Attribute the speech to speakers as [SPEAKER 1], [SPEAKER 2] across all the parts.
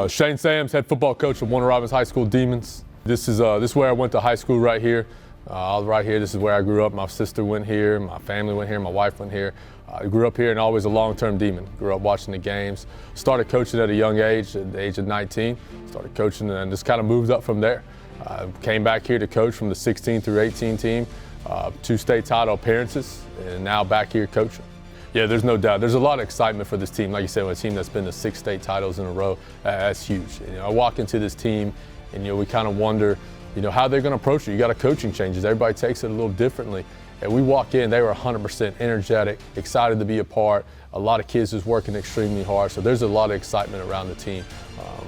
[SPEAKER 1] Shane Sams, head football coach of Warner Robins High School Demons. This is where I went to high school right here. Right here, this is where I grew up. My sister went here, my family went here, my wife went here. I grew up here and always a long-term Demon. Grew up watching the games. Started coaching at a young age, at the age of 19. Started coaching and just kind of moved up from there. Came back here to coach from the 16 through 18 team, 2 state title appearances, and now back here coaching. Yeah, there's no doubt. There's a lot of excitement for this team. Like you said, a team that's been to 6 state titles in a row, that's huge. I walk into this team and we kind of wonder, how they're going to approach it. You got a coaching changes. Everybody takes it a little differently. And we walk in, they were 100% energetic, excited to be a part. A lot of kids just working extremely hard. So there's a lot of excitement around the team.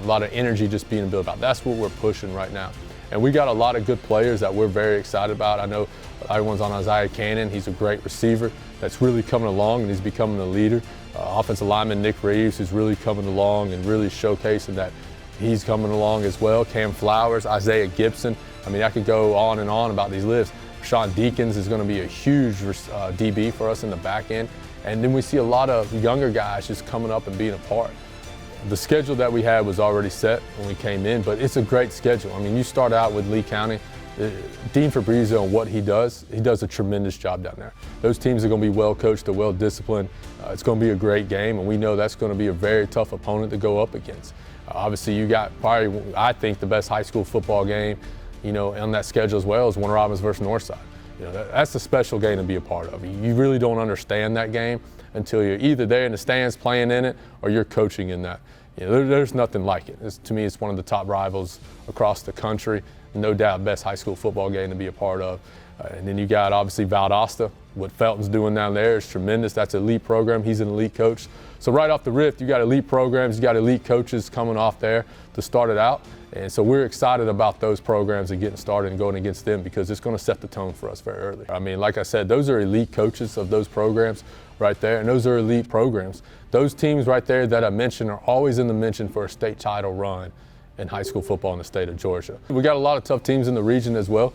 [SPEAKER 1] A lot of energy just being built out. That's what we're pushing right now. And we got a lot of good players that we're very excited about. I know everyone's on Isaiah Cannon. He's a great receiver that's really coming along and he's becoming a leader. Offensive lineman Nick Reeves is really coming along and really showcasing that he's coming along as well. Cam Flowers, Isaiah Gibson. I could go on and on about these lists. Sean Deakins is going to be a huge DB for us in the back end. And then we see a lot of younger guys just coming up and being a part. The schedule that we had was already set when we came in, but it's a great schedule. You start out with Lee County. Dean Fabrizio and what he does a tremendous job down there. Those teams are going to be well coached, they're well disciplined. It's going to be a great game, and we know that's going to be a very tough opponent to go up against. Obviously, you got probably, I think, the best high school football game, on that schedule as well as Warner Robins versus Northside. That's a special game to be a part of. You really don't understand that game until you're either there in the stands playing in it or you're coaching in that. There's nothing like it. To me, it's one of the top rivals across the country. No doubt, best high school football game to be a part of. And then you got obviously Valdosta. What Felton's doing down there is tremendous. That's an elite program. He's an elite coach. So right off the rip, you got elite programs, you got elite coaches coming off there to start it out. And so we're excited about those programs and getting started and going against them because it's going to set the tone for us very early. Like I said, those are elite coaches of those programs right there, and those are elite programs. Those teams right there that I mentioned are always in the mention for a state title run in high school football in the state of Georgia. We got a lot of tough teams in the region as well.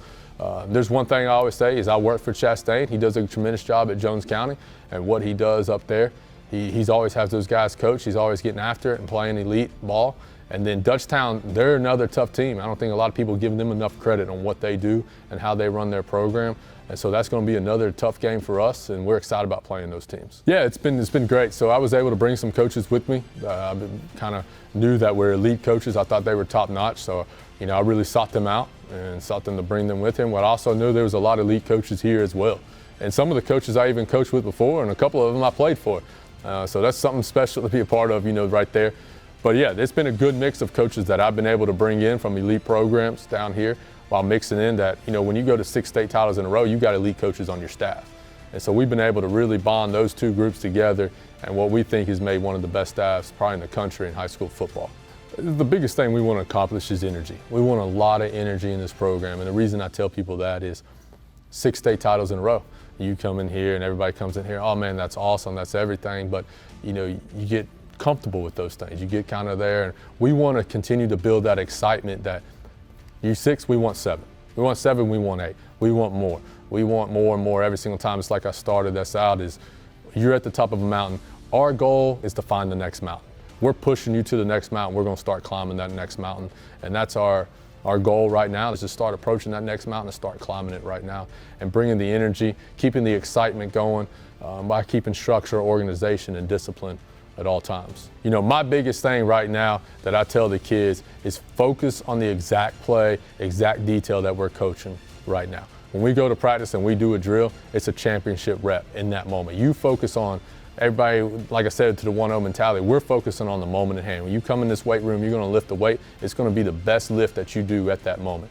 [SPEAKER 1] There's one thing I always say is I work for Chastain. He does a tremendous job at Jones County, and what he does up there, he's always has those guys coached. He's always getting after it and playing elite ball. And then Dutchtown, they're another tough team. I don't think a lot of people give them enough credit on what they do and how they run their program. And so that's going to be another tough game for us, and we're excited about playing those teams. Yeah, it's been great. So I was able to bring some coaches with me. I kind of knew that we're elite coaches. I thought they were top notch. So, I really sought them out and sought them to bring them with him. But I also knew there was a lot of elite coaches here as well. And some of the coaches I even coached with before, and a couple of them I played for. So that's something special to be a part of, right there. But yeah, it's been a good mix of coaches that I've been able to bring in from elite programs down here while mixing in that, when you go to 6 state titles in a row, you've got elite coaches on your staff. And so we've been able to really bond those 2 groups together and what we think has made one of the best staffs probably in the country in high school football. The biggest thing we want to accomplish is energy. We want a lot of energy in this program. And the reason I tell people that is 6 state titles in a row. You come in here and everybody comes in here, oh man, that's awesome, that's everything. But, you get comfortable with those things. You get kind of there, and we want to continue to build that excitement that you 6, we want 7. We want 7, we want 8. We want more. We want more and more every single time. It's like I started this out is you're at the top of a mountain. Our goal is to find the next mountain. We're pushing you to the next mountain. We're going to start climbing that next mountain. And that's our goal right now is to start approaching that next mountain and start climbing it right now and bringing the energy, keeping the excitement going by keeping structure, organization, and discipline at all times. My biggest thing right now that I tell the kids is focus on the exact play, exact detail that we're coaching right now. When we go to practice and we do a drill, it's a championship rep in that moment. You focus on everybody, like I said, to the 1-0 mentality, we're focusing on the moment at hand. When you come in this weight room, you're going to lift the weight. It's going to be the best lift that you do at that moment.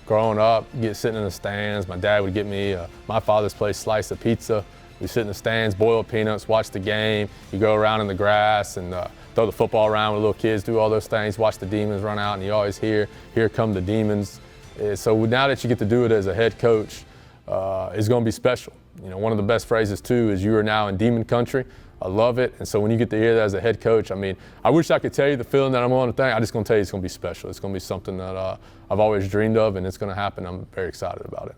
[SPEAKER 1] Growing up, sitting in the stands, my dad would get me my father's place slice of pizza. We sit in the stands, boil peanuts, watch the game. You go around in the grass and throw the football around with little kids, do all those things, watch the Demons run out, and you always hear, here come the Demons. So now that you get to do it as a head coach, it's going to be special. One of the best phrases too is you are now in Demon country. I love it. And so when you get to hear that as a head coach, I wish I could tell you the feeling that I'm on the thing. I'm just going to tell you it's going to be special. It's going to be something that I've always dreamed of, and it's going to happen. I'm very excited about it.